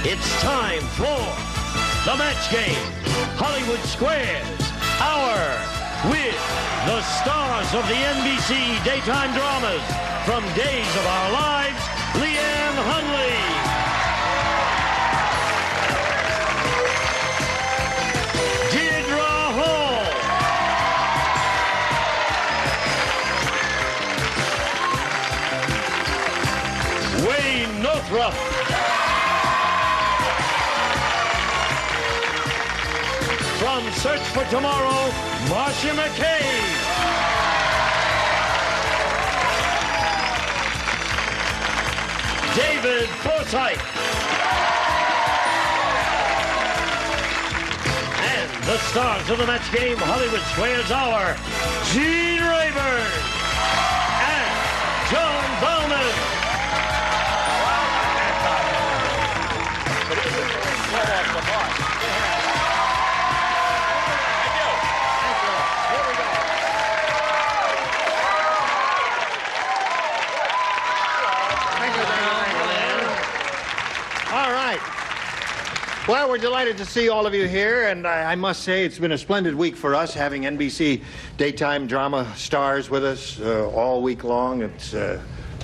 It's time for the match game, Hollywood Squares Hour, with the stars of the NBC daytime dramas from Days of Our Lives, Leanne Hunley, Deirdre Hall, Wayne Northrup, from Search for Tomorrow, Marcia McKay. David Forsythe. And the stars of the match game, Hollywood Squares Hour, Gene Rayburn and John Bowman. Well, we're delighted to see all of you here, and I must say it's been a splendid week for us, having NBC daytime drama stars with us all week long. It's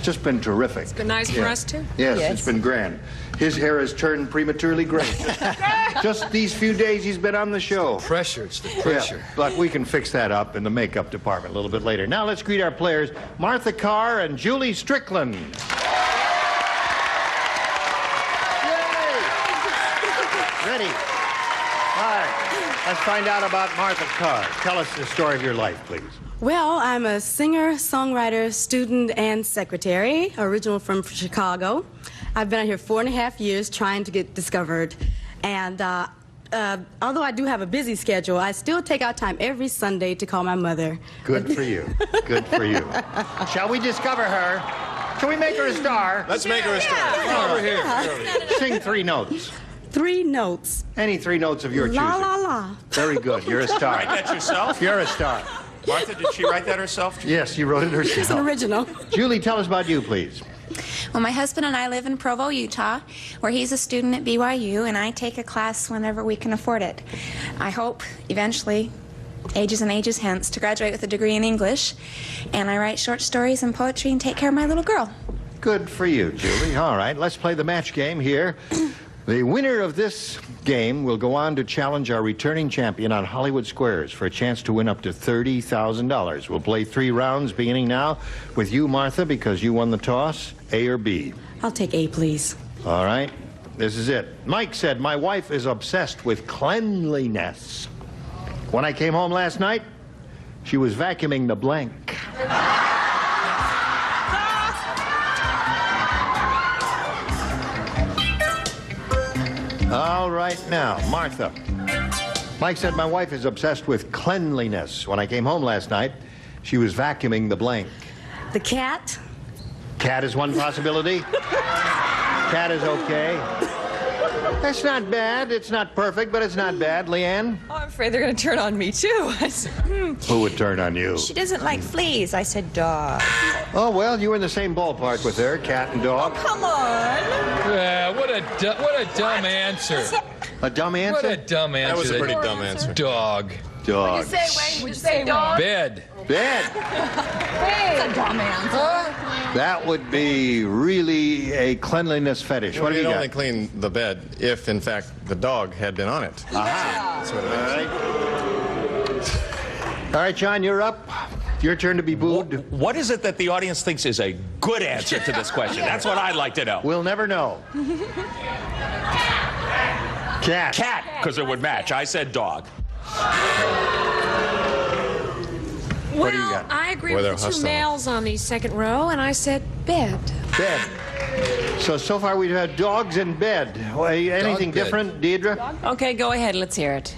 just been terrific. It's been nice for us, too. Yes, it's been grand. His hair has turned prematurely gray. Just these few days he's been on the show. It's the pressure. Yeah, but we can fix that up in the makeup department a little bit later. Now let's greet our players, Martha Carr and Julie Strickland. Ready? All right. Let's find out about Martha Carr. Tell us the story of your life, please. Well, I'm a singer, songwriter, student, and secretary, original from Chicago. I've been out here 4.5 years trying to get discovered. And although I do have a busy schedule, I still take out time every Sunday to call my mother. Good for you. Good for you. Shall we discover her? Shall we make her a star? Let's make her a star. Come over here. Sing 3 notes. 3 notes. Any 3 notes of your choosing. La, la, la. Very good. You're a star. Write that yourself? You're a star. Martha, did she write that herself? Yes, you wrote it herself. It's an original. Julie, tell us about you, please. Well, my husband and I live in Provo, Utah, where he's a student at BYU, and I take a class whenever we can afford it. I hope, eventually, ages and ages hence, to graduate with a degree in English, and I write short stories and poetry and take care of my little girl. Good for you, Julie. All right, let's play the match game here. The winner of this game will go on to challenge our returning champion on Hollywood Squares for a chance to win up to $30,000. We'll play 3 rounds, beginning now with you, Martha, because you won the toss. A or B? I'll take A, please. All right, this is it. Mike said, my wife is obsessed with cleanliness. When I came home last night, she was vacuuming the blank. All right, now, Martha. Mike said, my wife is obsessed with cleanliness. When I came home last night, she was vacuuming the blank. The cat. Cat is one possibility. Cat is okay. That's not bad. It's not perfect, but it's not bad. Leanne? Oh, I'm afraid they're going to turn on me, too. Who would turn on you? She doesn't like fleas. I said dog. Oh, well, you were in the same ballpark with her, cat and dog. Come on. Yeah, what a dumb answer. A dumb answer? What a dumb answer. That was a pretty dumb answer. Dog. Dog. Say, Wayne, would you say dog? Bed. Bed. That's a dumb answer. That would be really a cleanliness fetish. What do you You'd got? only clean the bed if, in fact, the dog had been on it. Aha. That's what it is. All right, John, you're up. Your turn to be booed. What is it that the audience thinks is a good answer to this question? That's what I'd like to know. We'll never know. Cat. Cat, because it would match. I said dog. What do you got? I agree Whether with the 2 hostile. males on the second row, and I said bed. Bed. So far we've had dogs in bed. Well, anything bed. different, Deirdre? Okay, go ahead. Let's hear it.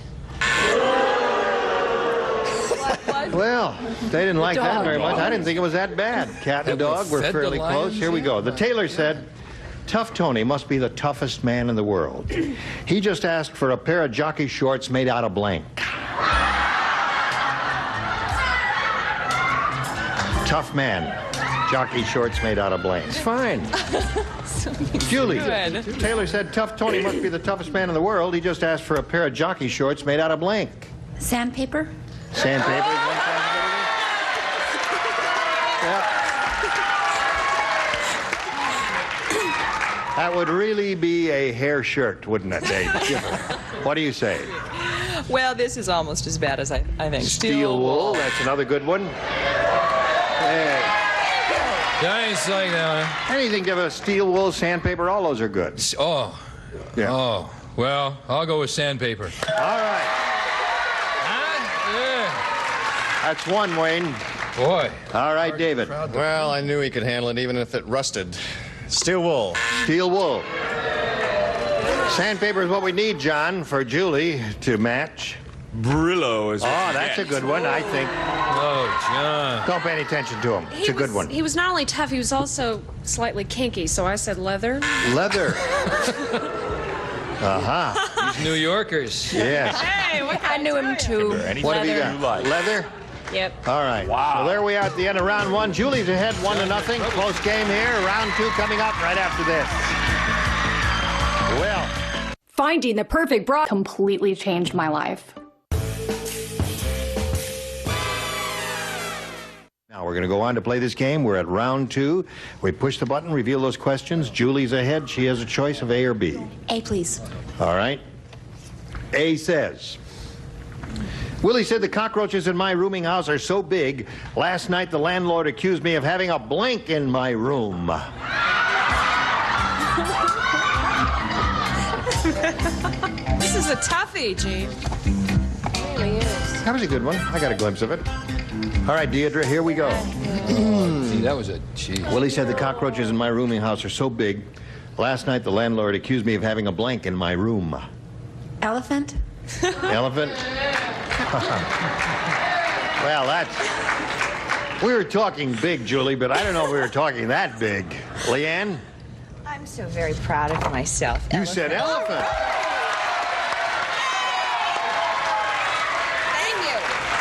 Well, they didn't like that very much. I didn't think it was that bad. Cat and dog were fed the fairly close. lions, Here we go. The tailor said, Tough Tony must be the toughest man in the world. He just asked for a pair of jockey shorts made out of blank. Tough man. Jockey shorts made out of blank. It's fine. Julie, Good. Taylor said Tough Tony must be the toughest man in the world. He just asked for a pair of jockey shorts made out of blank. Sandpaper? Sandpaper is one possibility. Yep. That would really be a hair shirt, wouldn't it, Dave? What do you say? Well, this is almost as bad as I think. Steel wool, that's another good one. Hey. Nice like that one. Anything to have a steel wool, sandpaper, all those are good. Oh. Yeah. Oh. Well, I'll go with sandpaper. All right. Huh? That's one, Wayne. Yeah. Boy. All right, David. Well, I knew he could handle it even if it rusted. Steel wool. Steel wool. Sandpaper is what we need, John, for Julie to match. Brillo is what Oh, you that's a get. good one, I think. Oh, John. Don't pay any attention to him. It's a good one. He was not only tough, he was also slightly kinky, so I said leather. Leather. Uh-huh. These New Yorkers. Yes. Hey, I knew him too. Anything What have you you got? like. Leather? Yep. All right. Wow. So there we are at the end of round one. Julie's ahead 1-0. Close game here. Round two coming up right after this. Well, Finding the perfect bra completely changed my life. now we're going to go on to play this game. We're at round two. We push the button, reveal those questions. Julie's ahead. She has a choice of A or B. A, please. All right. A says, Willie said the cockroaches in my rooming house are so big, last night the landlord accused me of having a blank in my room. This is a toughie, Gene. It really is. That was a good one. I got a glimpse of it. All right, Deidre, here we go. See, that was a cheat. Willie said the cockroaches in my rooming house are so big, last night the landlord accused me of having a blank in my room. Elephant? Elephant? Well, that's... We were talking big, Julie, but I don't know if we were talking that big. Leanne? I'm so very proud of myself. You said elephant. Thank you.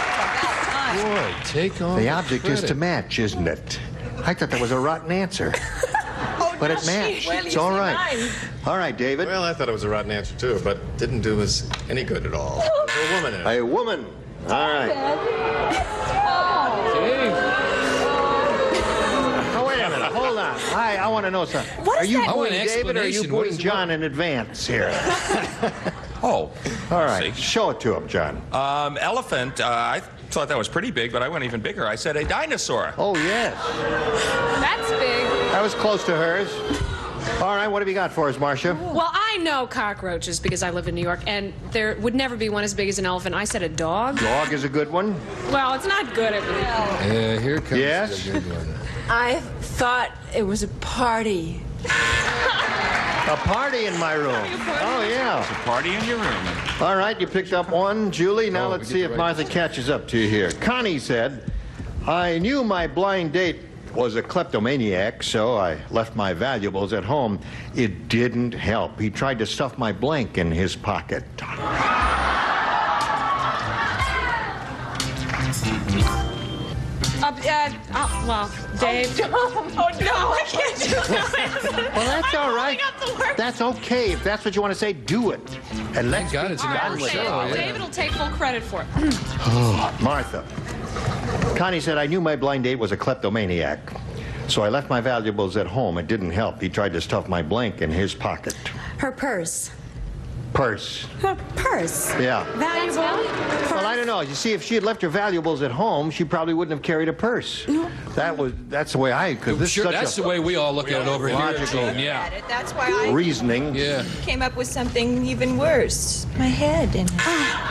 About time. Boy, take on The object is to credit. match, isn't it? I thought that was a rotten answer. But it matched. Well, you It's all see right. mine. All right, David. Well, I thought it was a rotten answer, too, but didn't do us any good at all. There's a woman in it. A woman. All right. Dave, Oh, wait a minute. Hold on. I want to know something. Are you I want booing an David or are you explanation. What booing is it John in advance here? Oh. All right. Show it to him, John. Elephant. I thought that was pretty big, but I went even bigger. I said a dinosaur. Oh, yes. That's big. That was close to hers. All right. What have you got for us, Marcia? Well, I know cockroaches because I live in New York, and there would never be one as big as an elephant. I said a dog. Dog is a good one. Well, it's not good at here comes Yes? the good one. I thought it was a party. A party in my room. Oh, yeah. Party in your room. All right. You picked up one, Julie. Now Oh, let's we see get if the Martha catches up to you here. Connie said, I knew my blind date was a kleptomaniac, so I left my valuables at home. It didn't help. He tried to stuff my blank in his pocket. well, Dave. Oh, no, I can't do that. Well, that's all right. That's okay. If that's what you want to say, do it. And let's Thank God be it's an All right, done I'll with say it. it. Oh, yeah. David will take full credit for it. Martha. Connie said, I knew my blind date was a kleptomaniac. So I left my valuables at home. It didn't help. He tried to stuff my blank in his pocket. Her purse. Purse. Her purse. Yeah. Valuable. Well, I don't know. You see, if she had left her valuables at home, she probably wouldn't have carried a purse. That's the way I could. This Sure, is that's such the way we all look at it over here. logical- Gene, yeah. That's why I reasoning. Yeah. came up with something even worse. My head. And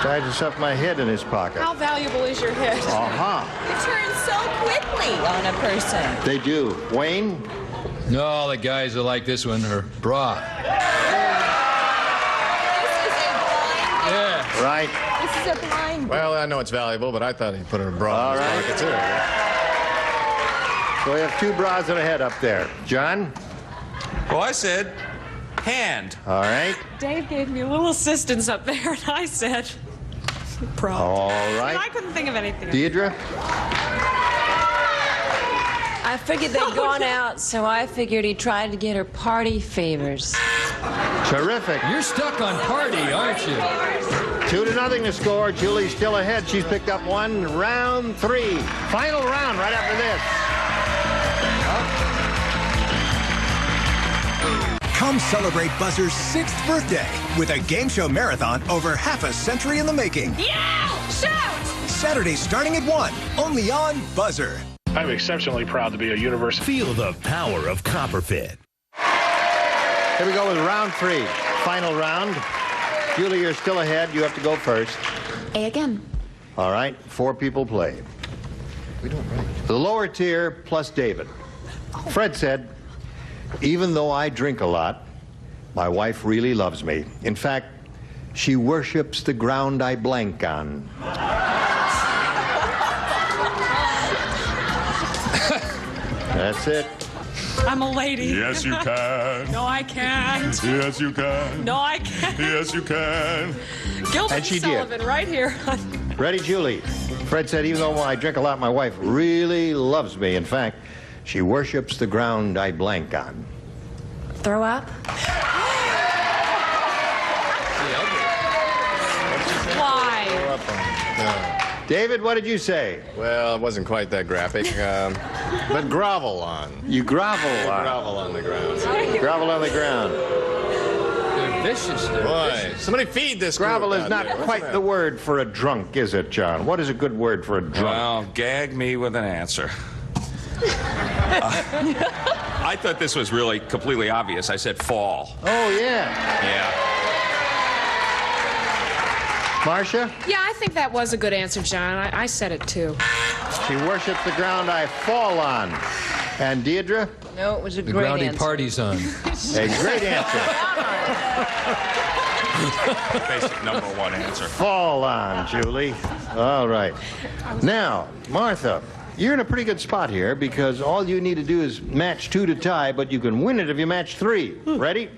Tried to stuff my head in his pocket. How valuable is your head? Uh-huh. it turns so quickly on a person. They do. Wayne? No, all the guys are like this one, her bra. Yeah. Right. This is a blind. Well, I know it's valuable, but I thought he put a bra in his pocket, too. So we have two bras and a head up there. John? Well, I said hand. All right. Dave gave me a little assistance up there, and I said, bra. All I right. couldn't think of anything. Deidre? I I figured they'd gone out, so I figured he tried to get her party favors. Terrific. You're stuck on party, aren't you? 2-0 to score. Julie's still ahead. She's picked up one. Round 3. Final round right after this. Come celebrate Buzzer's 6th birthday with a game show marathon over half a century in the making. Yeah! Shout! Saturday starting at 1, only on Buzzer. I'm exceptionally proud to be a university. Feel the power of Copperfit. Here we go with round 3. Final round. Julie, you're still ahead. You have to go first. A again. All right. 4 people play. We don't write. The lower tier plus David. Fred said, even though I drink a lot, my wife really loves me. In fact, she worships the ground I blank on. That's it. I'm a lady. Yes, you can. No, I can't. Yes, you can. No, I can't. Yes, you can. Gilbert And she Sullivan, did. right here. Ready, Julie? Fred said, even though I drink a lot, my wife really loves me. In fact, she worships the ground I blank on. Throw up? Why? David, what did you say? Well, it wasn't quite that graphic. But grovel on. You grovel on. Grovel on the ground. Grovel on the ground. They're vicious. Boy, somebody feed this Grovel group is out not there. What's quite the word for a drunk, is it, John? What is a good word for a drunk? Well, gag me with an answer. I thought this was really completely obvious. I said fall. Oh, yeah. Yeah. Marcia? Yeah, I think that was a good answer, John. I said it too. She worships the ground I fall on. And Deirdre? No, it was a The great ground he answer. parties on. A great answer. Basic #1 answer. Fall on, Julie. All right. Now, Martha, you're in a pretty good spot here because all you need to do is match 2 to tie, but you can win it if you match 3. Ready?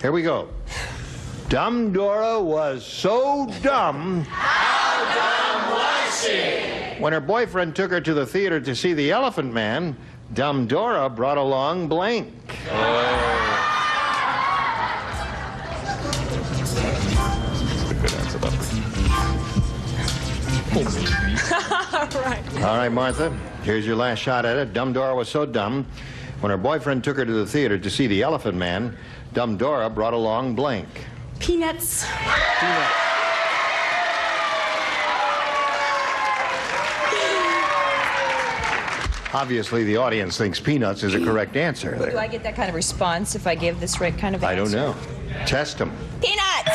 Here we go. Dumb Dora was so dumb. How dumb was she? When her boyfriend took her to the theater to see The Elephant Man, Dumb Dora brought along blank. Good answer, All right, Martha, here's your last shot at it. Dumb Dora was so dumb. When her boyfriend took her to the theater to see The Elephant Man, Dumb Dora brought along blank. Peanuts. Peanuts. Obviously, the audience thinks peanuts is a correct answer. Do I get that kind of response if I give this right kind of answer? I don't know. Test them. Peanuts!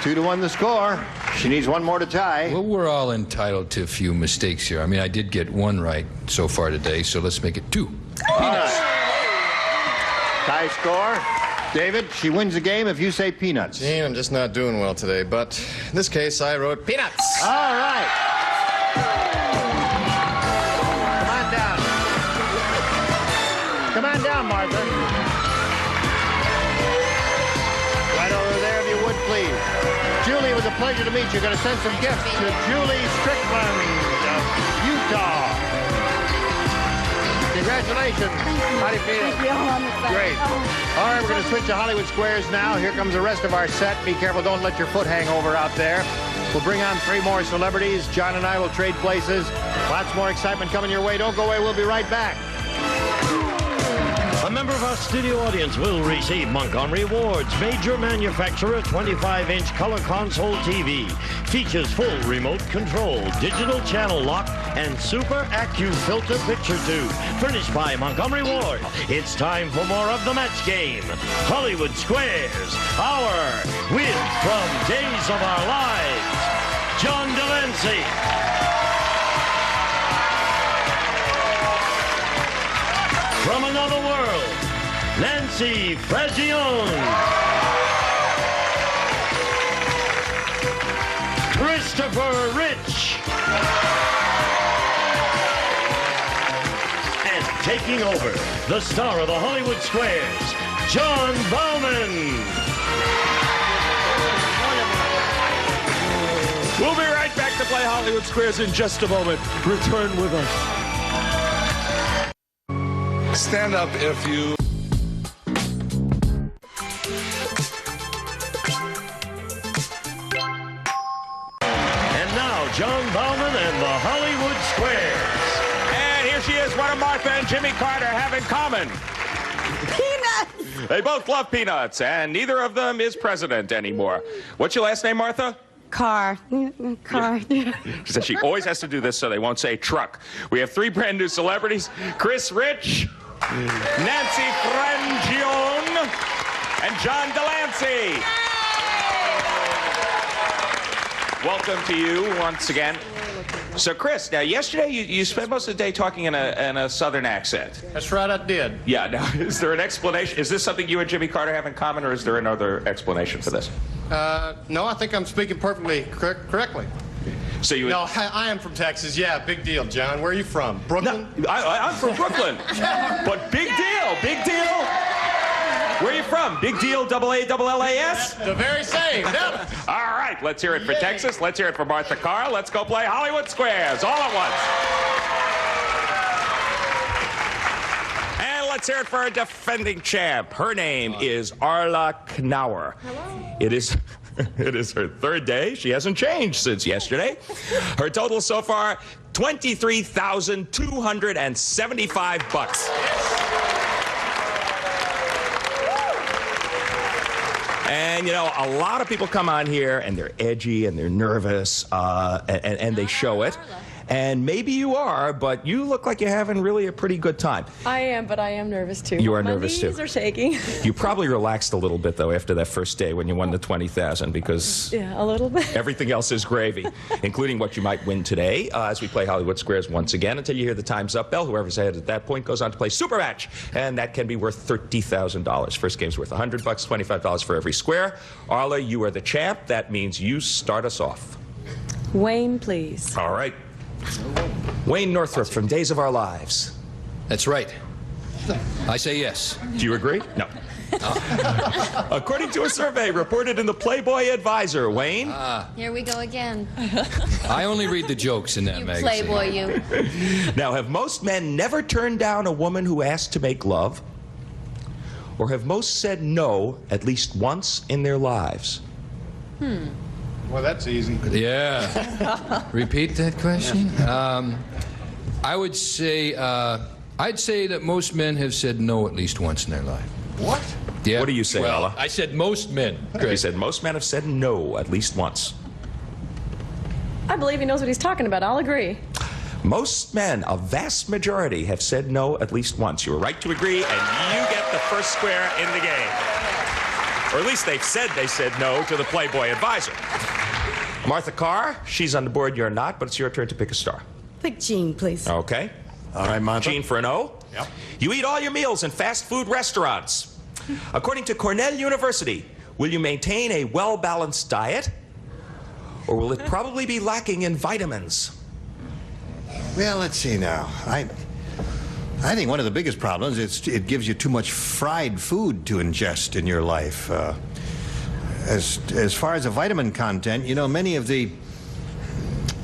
2-1 the score. She needs one more to tie. Well, we're all entitled to a few mistakes here. I mean, I did get 1 right so far today, so let's make it 2. Peanuts. Tie score. David, she wins the game if you say peanuts. Gene, I'm just not doing well today, but in this case, I wrote peanuts. All right. Come on down. Come on down, Martha. Right over there, if you would, please. Julie, it was a pleasure to meet you. Going to send some gifts to Julie Strickland of Utah. Congratulations. How do you feel? Great. All right, we're going to switch to Hollywood Squares now. Here comes the rest of our set. Be careful. Don't let your foot hang over out there. We'll bring on 3 more celebrities. John and I will trade places. Lots more excitement coming your way. Don't go away. We'll be right back. A member of our studio audience will receive Montgomery Awards. Major manufacturer 25-inch color console TV. Features full remote control, digital channel lock, and Super Accu filter picture tube. Furnished by Montgomery Ward. It's time for more of the match game. Hollywood Squares. Our win from Days of Our Lives. John Delancey. From another world, Nancy Frazione. Christopher Rich. And taking over, the star of the Hollywood Squares, John Bowman. We'll be right back to play Hollywood Squares in just a moment. Return with us. Stand up if you... And now, John Bauman and the Hollywood Squares. And here she is, what do Martha and Jimmy Carter have in common? Peanuts! They both love peanuts, and neither of them is president anymore. What's your last name, Martha? Car. Car. She said she always has to do this so they won't say truck. We have 3 brand new celebrities, Chris Rich, Nancy Frangione, and John Delancey. Welcome to you once again. So, Chris, now yesterday you spent most of the day talking in a southern accent. That's right, I did. Yeah, now, is there an explanation? Is this something you and Jimmy Carter have in common, or is there another explanation for this? No, I think I'm speaking perfectly correctly. So you... No, I am from Texas. Yeah, big deal, John. Where are you from? Brooklyn? No, I'm from Brooklyn. But big deal, big deal. Where are you from? Big deal, AALLAS? The very same. Yep. All right, let's hear it for Texas. Let's hear it for Martha Carr. Let's go play Hollywood Squares all at once. And let's hear it for our defending champ. Her name is Arla Knauer. Hello. It is her 3rd day. She hasn't changed since yesterday. Her total so far, $23,275. And, you know, a lot of people come on here and they're edgy and they're nervous and they show it. And maybe you are, but you look like you're having really a pretty good time. I am, but I am nervous too. You are nervous too. My knees are shaking. You probably relaxed a little bit, though, after that first day when you won the $20,000 because... Yeah, a little bit. Everything else is gravy, including what you might win today as we play Hollywood Squares once again. Until you hear the Time's Up bell, whoever's ahead at that point goes on to play Super Match, and that can be worth $30,000. First game's worth $100, $25 for every square. Arla, you are the champ. That means you start us off. Wayne, please. All right. Wayne Northrup from Days of Our Lives. That's right. I say yes. Do you agree? No. According to a survey reported in the Playboy Advisor, Wayne. Here we go again. I only read the jokes in that You magazine. Playboy, you. Now, have most men never turned down a woman who asked to make love? Or have most said no at least once in their lives? Well, that's easy. Yeah. Repeat that question. I would say, I'd say that most men have said no at least once in their life. What? Yeah. What do you say, Well, Arla? I said most men. You said most men have said no at least once. I believe he knows what he's talking about. I'll agree. Most men, a vast majority, have said no at least once. You were right to agree, and you get the first square in the game. Or at least they said no to the Playboy Advisor. Martha Carr, she's on the board, you're not, but it's your turn to pick a star. Pick Jean, please. Okay. All right, Martha. Jean for an O. Yep. You eat all your meals in fast food restaurants. According to Cornell University, will you maintain a well-balanced diet? Or will it probably be lacking in vitamins? Well, let's see now. I think one of the biggest problems is it gives you too much fried food to ingest in your life. As far as the vitamin content, you know, many of the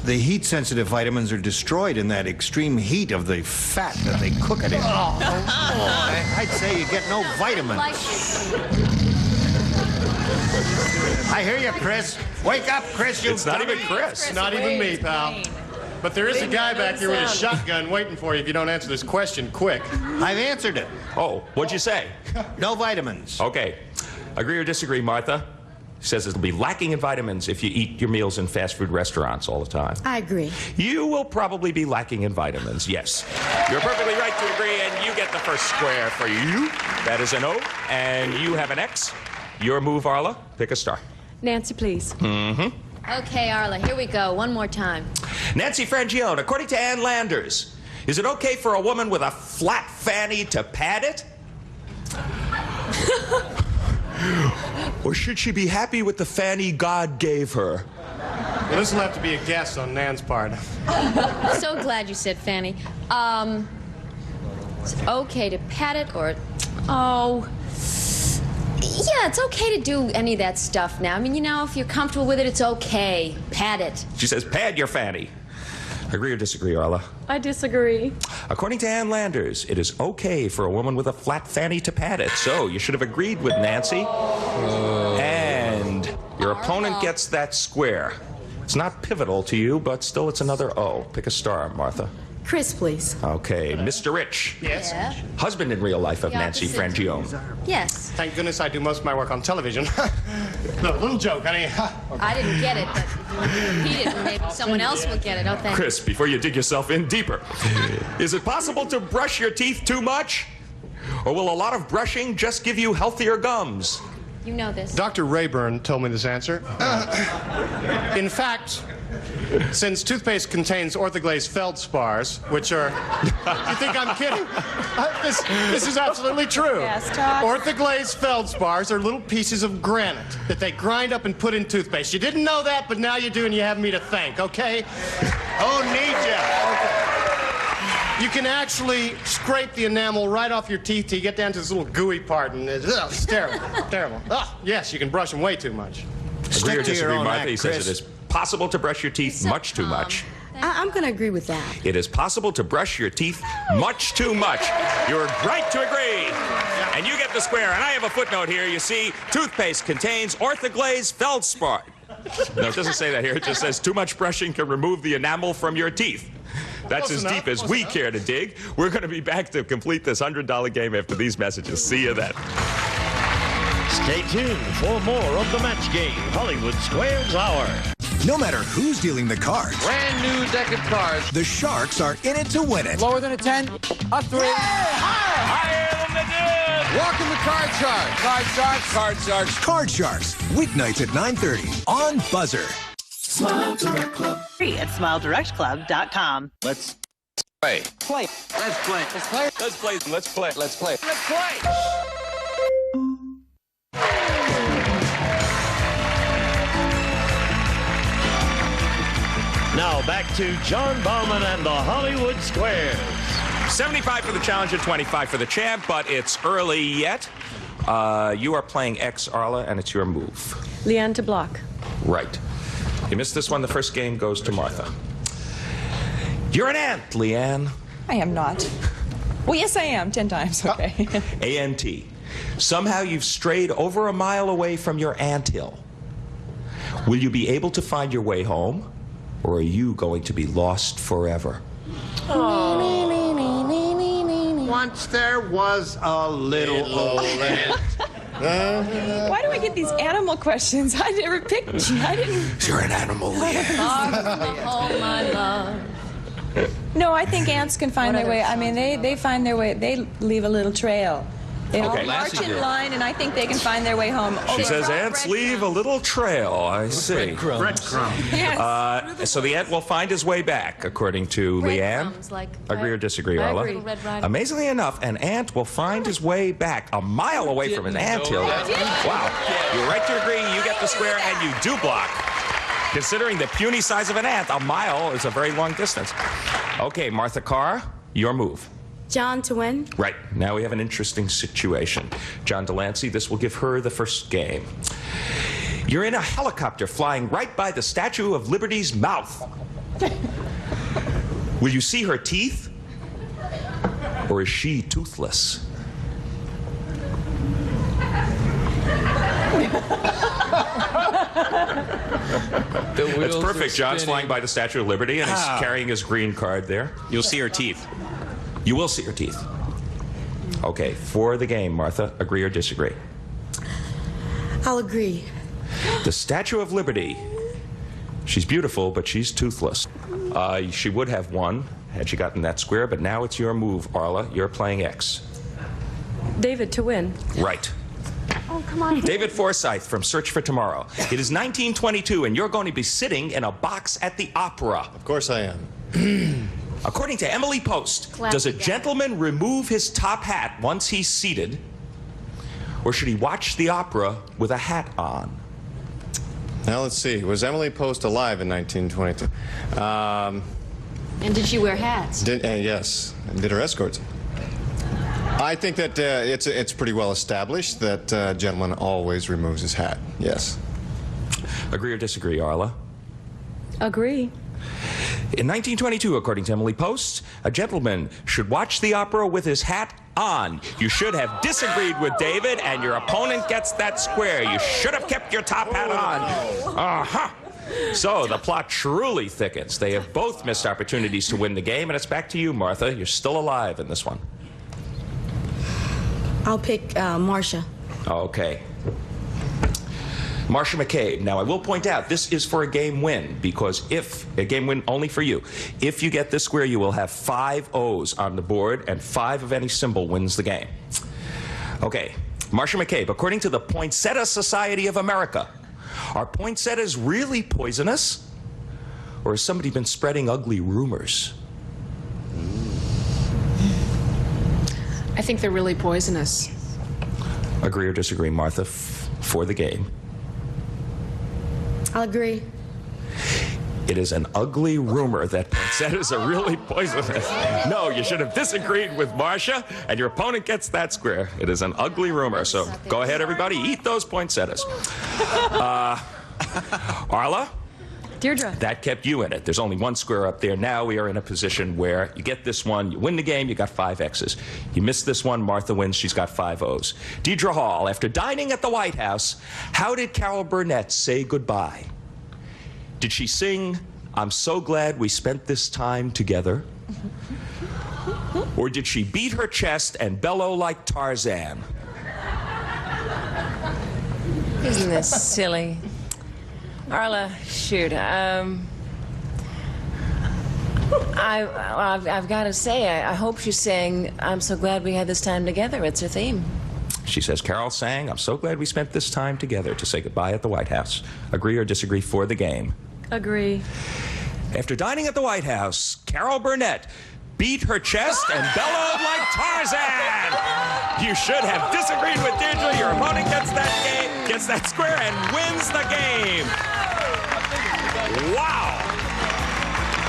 heat-sensitive vitamins are destroyed in that extreme heat of the fat that they cook it in. I'd say you get no vitamins. I hear you, Chris. Wake up, Chris. It's not even Chris. Not even me, pal. But there is a guy back here with a shotgun waiting for you if you don't answer this question quick. I've answered it. Oh, what'd you say? No vitamins. Okay. Agree or disagree, Martha? Says it'll be lacking in vitamins if you eat your meals in fast food restaurants all the time. I agree. You will probably be lacking in vitamins, yes. You're perfectly right to agree, and you get the first square for you. That is an O, and you have an X. Your move, Arla. Pick a star. Nancy, please. Mm-hmm. Okay, Arla, here we go. One more time. Nancy Frangione, according to Ann Landers, is it okay for a woman with a flat fanny to pad it? Or should she be happy with the fanny God gave her? Well, this will have to be a guess on Nan's part. So glad you said Fanny. It's okay to pat it or... Oh... Yeah, it's okay to do any of that stuff now. I mean, you know, if you're comfortable with it, it's okay. Pad it. She says, pad your fanny. Agree or disagree, Arla? I disagree. According to Ann Landers, it is okay for a woman with a flat fanny to pad it. So you should have agreed with Nancy. And your opponent gets that square. It's not pivotal to you, but still it's another O. Pick a star, Martha. Chris, please. Okay, Mr. Rich. Yes. Yeah. Husband in real life of Nancy Frangione. Yes. Thank goodness I do most of my work on television. No, little joke, honey. I didn't get it, but he didn't. Maybe someone else will get it. Oh, thank you. Chris, before you dig yourself in deeper, is it possible to brush your teeth too much? Or will a lot of brushing just give you healthier gums? You know this. Dr. Rayburn told me this answer. In fact, since toothpaste contains orthoglazed feldspars, which are... You think I'm kidding? This is absolutely true. Yes, Todd. Orthoglazed feldspars are little pieces of granite that they grind up and put in toothpaste. You didn't know that, but now you do, and you have me to thank, okay? Oh, need ya. Okay. You can actually scrape the enamel right off your teeth till you get down to this little gooey part, and it's terrible. Terrible. Oh, yes, you can brush them way too much. Agree or disagree, Martha? act, He says Chris. it is possible to brush your teeth much too much. I'm going to agree with that. It is possible to brush your teeth much too much. You're right to agree. And you get the square. And I have a footnote here. You see, toothpaste contains orthoglazed feldspar. No, it doesn't say that here. It just says too much brushing can remove the enamel from your teeth. That's as deep as we care to dig. We're going to be back to complete this $100 game after these messages. See you then. Stay tuned for more of the match game, Hollywood Squares Hour. No matter who's dealing the cards, Brand new deck of cards. the Sharks are in it to win it. Lower than a 10, a 3. Higher than the 10. Welcome to Card Sharks. Card Sharks. Card Sharks. Card Sharks, weeknights at 9:30 on Buzzer. Smile Direct Club. Free at SmileDirectClub.com. Let's play. Play. Let's play. Let's play. Let's play. Let's play. Let's play. Let's play. Now back to John Bauman and the Hollywood Squares. 75 for the challenger, 25 for the champ, but it's early yet. You are playing X, Arla, and it's your move. Leanne to block. Right. You missed this one. The first game goes to Martha. You're an ant, Leanne. I am not. Well, yes, I am. 10 times, okay. A-N-T. Somehow you've strayed over a mile away from your anthill. Will you be able to find your way home, or are you going to be lost forever? Once there was a little old ant. Why do I get these animal questions? I never picked you. I didn't. You're an animal, Oh, my love. No, I think ants can find their way. I mean, they find their way. They leave a little trail. They all Okay. march in line, and I think they can find their way home. She says ants leave a little trail. I see. Yes. So the ant will find his way back, according to Leanne. Like, Agree or disagree, I Arla? agree. Amazingly enough, an ant will find his way back a mile away from his anthill. Wow. You're right to agree. You get the square, and you do block. Considering the puny size of an ant, a mile is a very long distance. Okay, Martha Carr, your move. John to win. Right. Now we have an interesting situation. John Delancey, this will give her the first game. You're in a helicopter flying right by the Statue of Liberty's mouth. Will you see her teeth? Or is she toothless? That's perfect. John's flying by the Statue of Liberty, and he's carrying his green card there. You'll see her teeth. You will see her teeth. Okay, for the game, Martha, agree or disagree? I'll agree. The Statue of Liberty. She's beautiful, but she's toothless. She would have won had she gotten that square, but now it's your move, Arla. You're playing X. David to win. Right. Oh, come on. David Forsyth from Search for Tomorrow. It is 1922, and you're going to be sitting in a box at the opera. Of course I am. According to Emily Post, Classy does a guy. gentleman remove his top hat once he's seated, or should he watch the opera with a hat on? Now let's see. Was Emily Post alive in 1922? And did she wear hats? Yes. Did her escorts? I think that it's pretty well established that a gentleman always removes his hat. Yes. Agree or disagree, Arla? Agree. In 1922, according to Emily Post, a gentleman should watch the opera with his hat on. You should have disagreed with David, and your opponent gets that square. You should have kept your top hat on. Uh-huh. So the plot truly thickens. They have both missed opportunities to win the game, and it's back to you, Martha. You're still alive in this one. I'll pick Marcia. Okay. Marcia McCabe. Now, I will point out, this is for a game win, because if, a game win only for you, if you get this square, you will have 5 O's on the board, and 5 of any symbol wins the game. Okay, Marcia McCabe, according to the Poinsettia Society of America, are poinsettias really poisonous? Or has somebody been spreading ugly rumors? I think they're really poisonous. Agree or disagree, Martha, for the game? I'll agree. It is an ugly rumor that poinsettias are really poisonous. No, you should have disagreed with Marcia, and your opponent gets that square. It is an ugly rumor, so go ahead, everybody, eat those poinsettias. Arla? Deirdre. That kept you in it. There's only 1 square up there. Now we are in a position where you get this one, you win the game, you got 5 X's. You miss this one, Martha wins, she's got 5 O's. Deidre Hall, after dining at the White House, how did Carol Burnett say goodbye? Did she sing, "I'm so glad we spent this time together"? Or did she beat her chest and bellow like Tarzan? Isn't this silly? Arla, shoot. I've got to say, I hope she's saying, "I'm so glad we had this time together." It's her theme. She says, Carol sang, "I'm so glad we spent this time together," to say goodbye at the White House. Agree or disagree for the game? Agree. After dining at the White House, Carol Burnett beat her chest and bellowed like Tarzan. You should have disagreed with Deirdre. Your opponent gets that square and wins the game. Wow.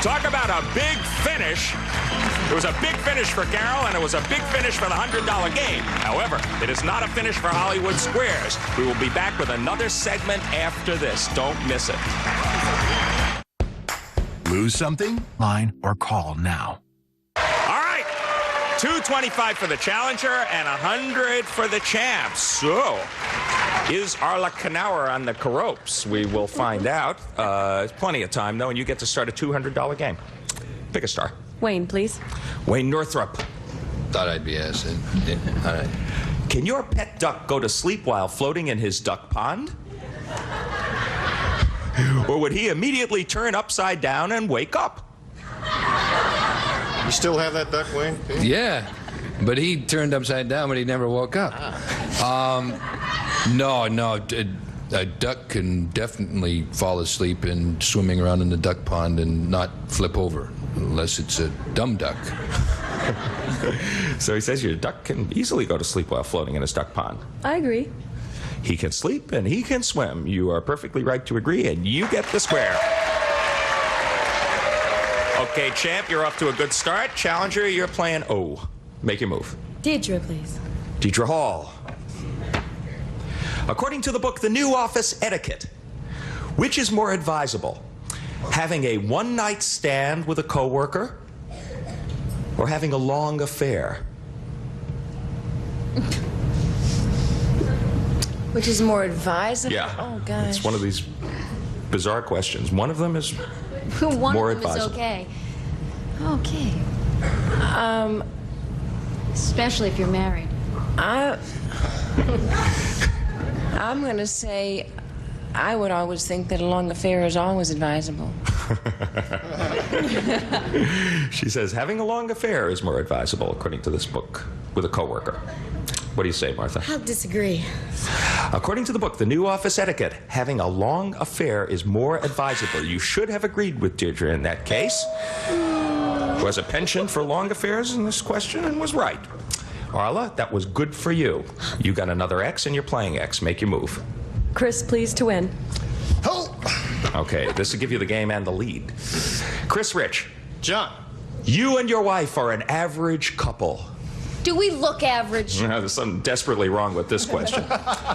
Talk about a big finish. It was a big finish for Carol, and it was a big finish for the $100 game. However, it is not a finish for Hollywood Squares. We will be back with another segment after this. Don't miss it. Lose something? Line or call now. All right. $225 for the challenger and $100 for the champ. So, is Arla Knauer on the ropes? We will find out. Plenty of time, though, and you get to start a $200 game. Pick a star. Wayne, please. Wayne Northrup. Thought I'd be asked. All right. Can your pet duck go to sleep while floating in his duck pond? Or would he immediately turn upside down and wake up? You still have that duck, Wayne? Yeah, but he turned upside down, but he never woke up. No, a duck can definitely fall asleep and swimming around in the duck pond and not flip over, unless it's a dumb duck. So he says your duck can easily go to sleep while floating in his duck pond. I agree. He can sleep and he can swim. You are perfectly right to agree, and you get the square. Okay, champ, you're off to a good start. Challenger, you're playing O. Make your move. Deirdre, please. Deidre Hall. According to the book, The New Office Etiquette, which is more advisable? Having a one-night stand with a coworker or having a long affair? Which is more advisable? Yeah. Oh, gosh. It's one of these bizarre questions. One of them is One more of them advisable. is okay. Okay. Especially if you're married. I'm going to say I would always think that a long affair is always advisable. She says having a long affair is more advisable, according to this book, with a coworker. What do you say, Martha? I'll disagree. According to the book, The New Office Etiquette, having a long affair is more advisable. You should have agreed with Deirdre in that case. Was a penchant for long affairs in this question and was right. Arla, that was good for you. You got another X and you're playing X. Make your move. Chris, please, to win. Oh! Okay, this will give you the game and the lead. Chris Rich. John. You and your wife are an average couple. Do we look average? There's something desperately wrong with this question.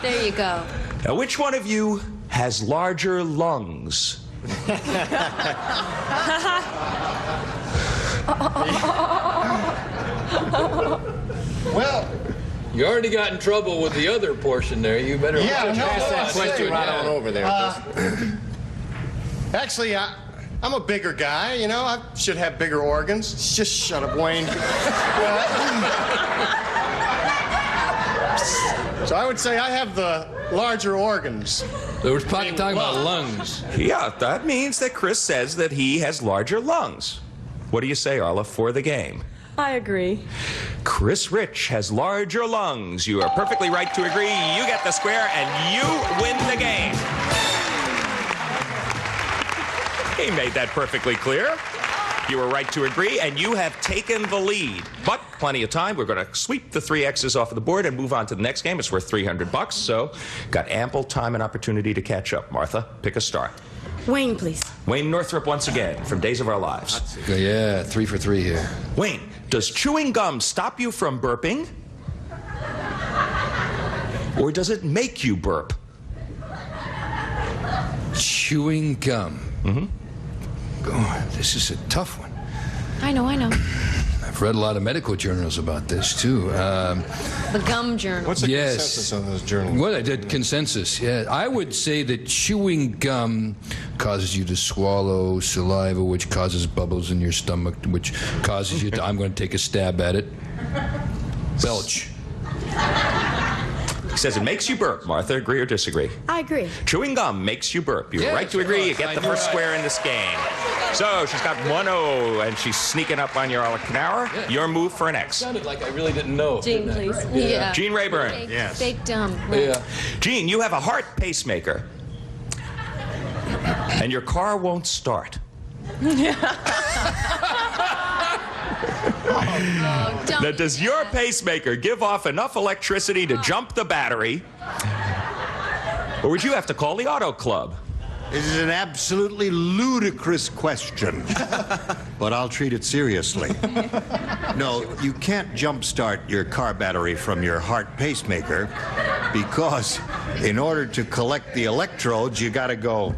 There you go. Now, which one of you has larger lungs? Well, you already got in trouble with the other portion there. You better pass that question right on over there. Actually, I'm a bigger guy, you know. I should have bigger organs. Just shut up, Wayne. So I would say I have the larger organs. There was talking about lungs. Yeah, that means that Chris says that he has larger lungs. What do you say, Arla, for the game? I agree. Chris Rich has larger lungs. You are perfectly right to agree. You get the square, and you win the game. He made that perfectly clear. You were right to agree, and you have taken the lead. But plenty of time. We're going to sweep the 3 X's off of the board and move on to the next game. It's worth $300, so got ample time and opportunity to catch up. Martha, pick a star. Wayne, please. Wayne Northrup once again from Days of Our Lives. Yeah, 3 for 3 here. Wayne, does chewing gum stop you from burping? Or does it make you burp? Chewing gum. Mm-hmm. Oh, this is a tough one. I know. I've read a lot of medical journals about this, too. The gum journal. What's the consensus on those journals? Well, I did consensus, yeah. I would say that chewing gum causes you to swallow saliva, which causes bubbles in your stomach, which causes you to, I'm going to take a stab at it, belch. He says it makes you burp. Martha, agree or disagree? I agree. Chewing gum makes you burp. You're Yes, right to agree. You get I the knew first that. square in this game. So she's got 1-0, and she's sneaking up on your Arla Knauer. Yeah. Your move for an X. Sounded like I really didn't know. Gene, didn't I? please. Yeah. Gene Rayburn. Fake, Yes. Fake dumb. Yeah. Gene, you have a heart pacemaker. And your car won't start. Now, does your pacemaker give off enough electricity to jump the battery? Or would you have to call the auto club? This is an absolutely ludicrous question, but I'll treat it seriously. No, you can't jumpstart your car battery from your heart pacemaker because in order to collect the electrodes, you got to go.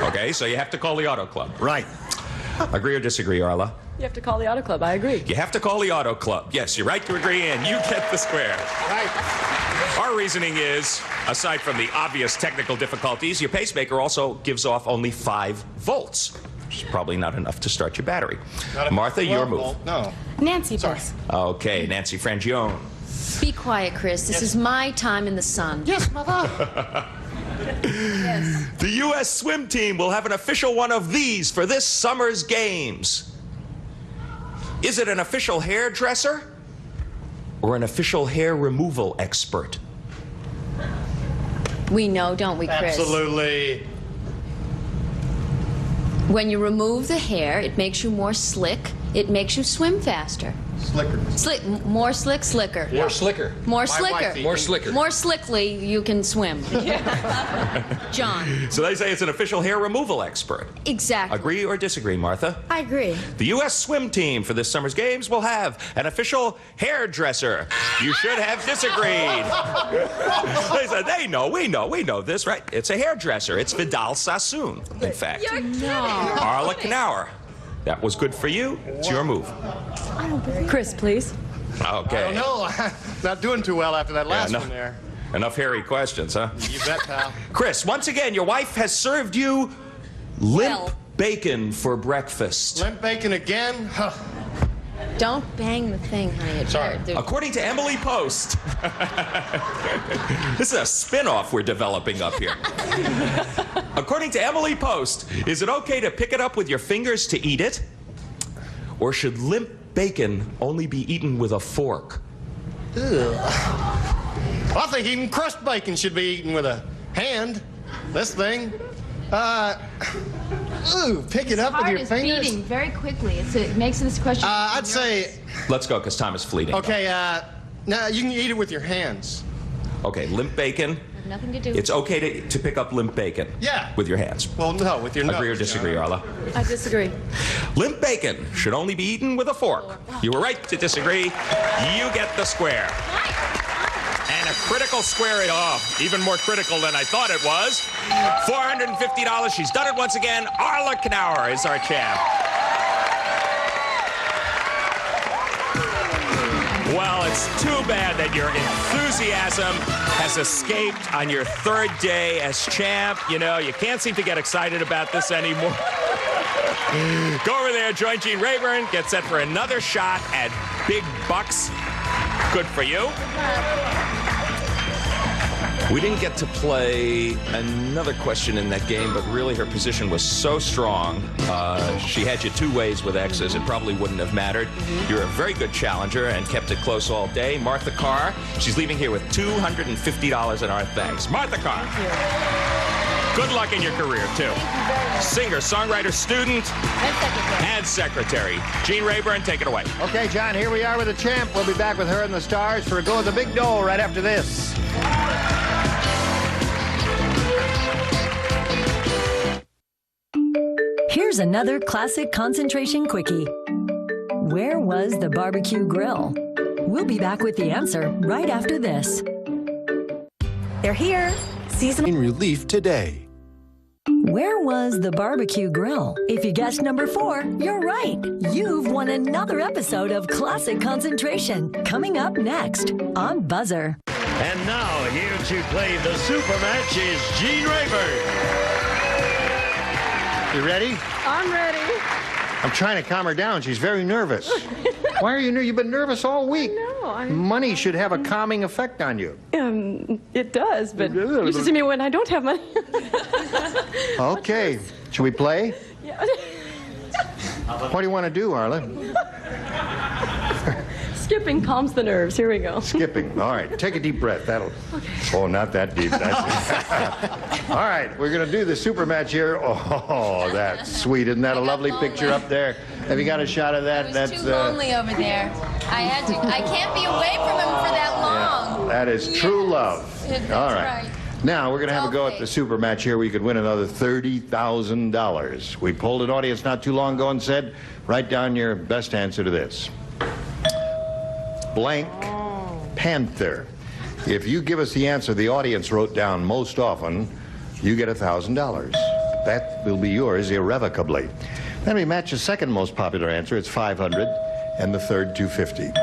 Okay, so you have to call the auto club. Right. Agree or disagree, Arla? You have to call the auto club. I agree. You have to call the auto club. Yes, you're right to agree, and you get the square. Right. Our reasoning is, aside from the obvious technical difficulties, your pacemaker also gives off only 5 volts, which is probably not enough to start your battery. Martha, your move. No. Nancy, please. Okay, Nancy Frangione. Be quiet, Chris. This is my time in the sun. Yes, Mother. Yes. The U.S. swim team will have an official one of these for this summer's games. Is it an official hairdresser or an official hair removal expert? We know, don't we, Chris? Absolutely. When you remove the hair, it makes you more slick. It makes you swim faster. Slicker. More slick, slicker. More slicker. More My slicker. wife More slicker. More slickly, you can swim. John. So they say it's an official hair removal expert. Exactly. Agree or disagree, Martha? I agree. The U.S. swim team for this summer's games will have an official hairdresser. You should have disagreed. They said, we know this, right? It's a hairdresser. It's Vidal Sassoon, in fact. Arla Knauer. That was good for you. It's your move. Chris, please. Okay. I don't know. Not doing too well after that last no. one there. Enough hairy questions, huh? You bet, pal. Chris, once again, your wife has served you limp bacon for breakfast. Limp bacon again? Huh. Don't bang the thing, honey. Sorry. According to Emily Post, this is a spin-off we're developing up here. According to Emily Post, is it okay to pick it up with your fingers to eat it? Or should limp bacon only be eaten with a fork? Ugh. I think even crust bacon should be eaten with a hand. This thing. Pick it up with your fingers. Beating very quickly. It makes this question. I'd say. Let's go, because time is fleeting. Okay, now you can eat it with your hands. Okay, limp bacon. Nothing to do. It's okay to pick up limp bacon. Yeah. With your hands. Well, no, with your nose. Agree or disagree, Arla? I disagree. Limp bacon should only be eaten with a fork. You were right to disagree. You get the square. And a critical square it off. Even more critical than I thought it was. $450. She's done it once again. Arla Knauer is our champ. Well, it's too bad that your enthusiasm has escaped on your third day as champ. You know, you can't seem to get excited about this anymore. Go over there, join Gene Rayburn, get set for another shot at big bucks. Good for you. We didn't get to play another question in that game, but really her position was so strong. She had you two ways with X's. It probably wouldn't have mattered. You're a very good challenger and kept it close all day. Martha Carr, she's leaving here with $250 in our thanks. Martha Carr. Good luck in your career, too. Singer, songwriter, student, and secretary. Gene Rayburn, take it away. Okay, John, here we are with the champ. We'll be back with her and the stars for a go of the big dough right after this. Here's another classic concentration quickie. Where was the barbecue grill? We'll be back with the answer right after this. They're here. Season relief today. Where was the barbecue grill? If you guessed number 4, you're right. You've won another episode of Classic Concentration. Coming up next on Buzzer. And now, here to play the super match is Gene Rayburn. You ready? I'm ready. I'm trying to calm her down. She's very nervous. Why are you nervous? You've been nervous all week. No, Money should have a calming effect on you. It does, but you should see me when I don't have money. Okay. Should we play? Yeah. What do you want to do, Arla? Skipping calms the nerves. Here we go. Skipping. All right. Take a deep breath. That'll. Okay. Oh, not that deep. That's... All right. We're going to do the super match here. Oh, that's sweet. Isn't that a lovely picture up there? Have you got a shot of that? That's too lonely over there. I can't be away from him for that long. Yeah, that is true love. All right. Now, we're going to have a go at the super match here where you could win another $30,000. We polled an audience not too long ago and said, write down your best answer to this. Blank Panther. If you give us the answer the audience wrote down most often, you get $1,000. That will be yours irrevocably. Then we match the second most popular answer. It's $500, and the third $250.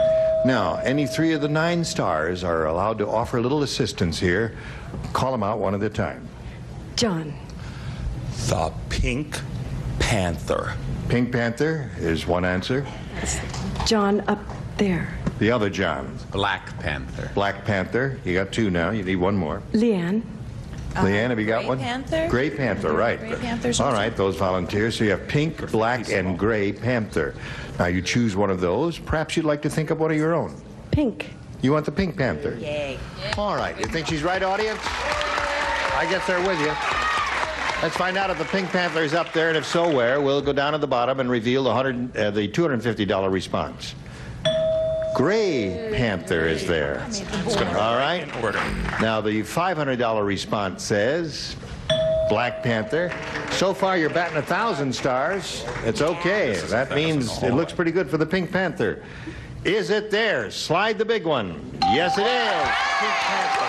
Now, any 3 of the 9 stars are allowed to offer a little assistance here. Call them out one at a time. John. The Pink Panther. Pink Panther is one answer. John up there. The other John. Black Panther. Black Panther. You got 2 now. You need 1 more. Leanne. Leanne, have you got Gray one? Panther? Gray Panther, right. Gray Panther's all right, those volunteers. So you have Pink, Black, and Gray Panther. Now you choose one of those. Perhaps you'd like to think of one of your own. Pink. You want the Pink Panther? Yay. All right. You think she's right, audience? I guess they're with you. Let's find out if the Pink Panther is up there, and if so, where. We'll go down to the bottom and reveal the $250 response. Gray Panther is there. All right. Now, the $500 response says Black Panther. So far, you're batting 1,000 stars. It's okay. That means it looks pretty good for the Pink Panther. Is it there? Slide the big one. Yes, it is. Pink Panther.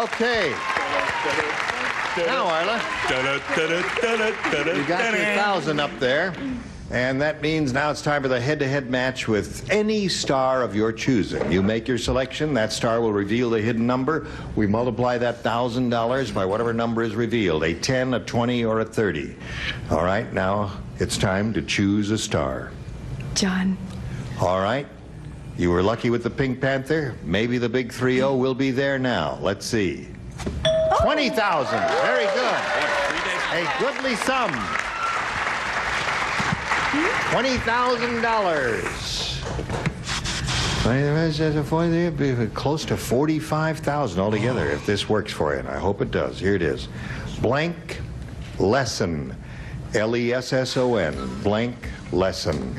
Okay. Now, Arla, you got your 1,000 up there. And that means now it's time for the head-to-head match with any star of your choosing. You make your selection. That star will reveal the hidden number. We multiply that $1,000 by whatever number is revealed, a 10, a 20, or a 30. All right, now it's time to choose a star. John. All right. You were lucky with the Pink Panther. Maybe the big 3-0 will be there now. Let's see. 20,000. Very good. A goodly sum. $20,000. Close to 45,000 altogether if this works for you, and I hope it does. Here it is. Blank lesson. Lesson. Blank lesson.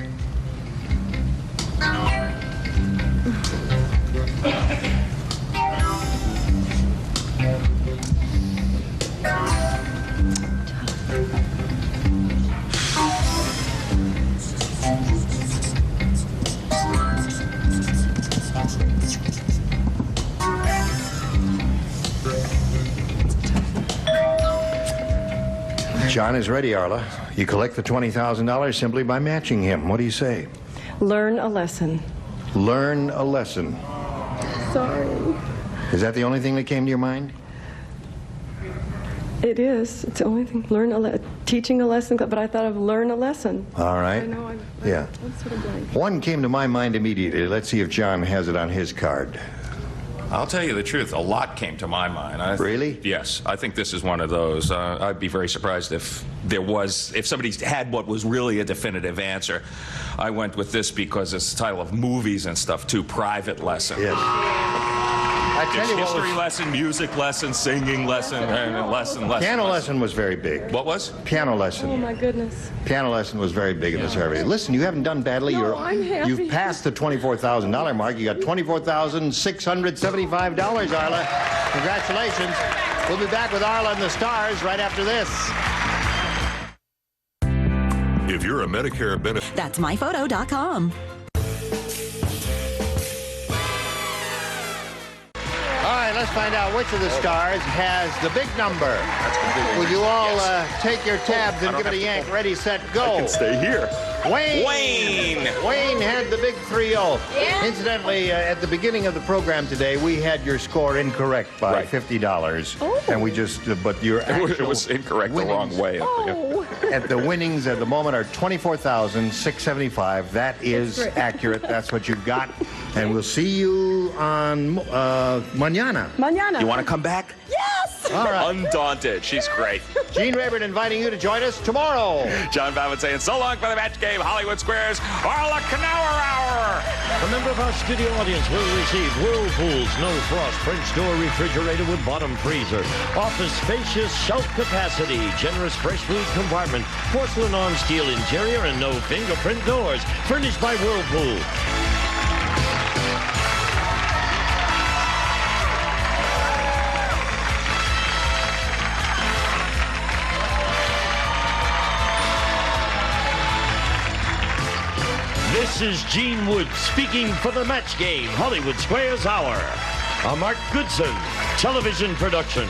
John is ready, Arla. You collect the $20,000 simply by matching him. What do you say? Learn a lesson. Learn a lesson. Sorry. Is that the only thing that came to your mind? It is. It's the only thing. Teaching a lesson, but I thought of learn a lesson. All right. I know. Yeah. I'm sort of blank. One came to my mind immediately. Let's see if John has it on his card. I'll tell you the truth. A lot came to my mind. Really? Yes. I think this is one of those. I'd be very surprised if somebody had what was really a definitive answer. I went with this because it's the title of movies and stuff too. Private Lesson. Yes. I tell There's you what history lesson, music lesson, singing lesson, and lesson. Piano lesson was very big. What was? Piano lesson. Oh, my goodness. Piano lesson was very big in the survey. Listen, you haven't done badly. No, I'm happy. You've passed the $24,000 mark. You got $24,675, Arla. Congratulations. We'll be back with Arla and the Stars right after this. If you're a Medicare benefit... That's myphoto.com. All right, let's find out which of the stars has the big number. Will you all take your tabs and give it a yank? Ready, set, go. I can stay here. Wayne had the big 3-0. Yeah. Incidentally, at the beginning of the program today, we had your score incorrect by $50. Oh. And we just, but your actual It was incorrect the wrong way. Oh. at the winnings at the moment are $24,675. That is accurate. That's what you've got. And we'll see you on mañana. Mañana. You want to come back? Yes! All right. Undaunted. She's great. Gene Rayburn inviting you to join us tomorrow. John Fallon saying so long for the match game. Hollywood Squares, Arla Knauer Hour. A member of our studio audience will receive Whirlpool's no frost French door refrigerator with bottom freezer, office spacious shelf capacity, generous fresh food compartment, porcelain on steel interior, and no fingerprint doors, furnished by Whirlpool. This is Gene Wood speaking for the Match Game Hollywood Squares Hour, a Mark Goodson television production.